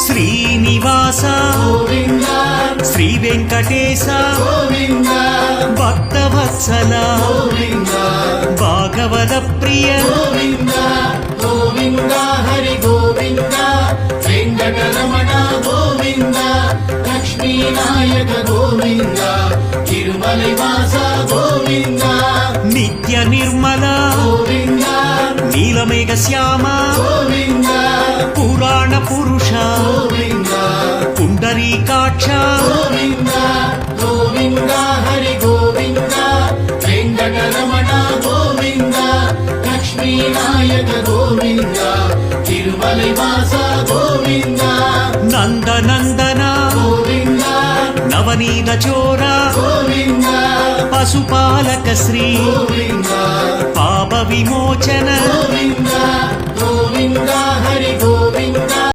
శ్రీనివాస గోవింద శ్రీ వెంకటేశ గోవింద భక్తవత్సల గోవింద భాగవత ప్రియ గోవింద గోవింద హరి గోవింద వెంకటరమణ గోవింద లక్ష్మీనాయక గోవింద తిరుమలై వాస గోవింద నిత్య నిర్మల గోవింద నీలమేఘ శ్యామ గోవింద పురాణ పురుష గోవింద పుండరీకాక్ష గోవింద గోవింద హరి గోవింద వెంకటరమణ గోవింద లక్ష్మీనాయక గోవింద తిరుమలై వాస గోవింద నందనందన గోవింద నవనీత చోర గోవింద పశుపాలక శ్రీ గోవింద పాప విమోచన గోవింద గోవింద హరి గోవింద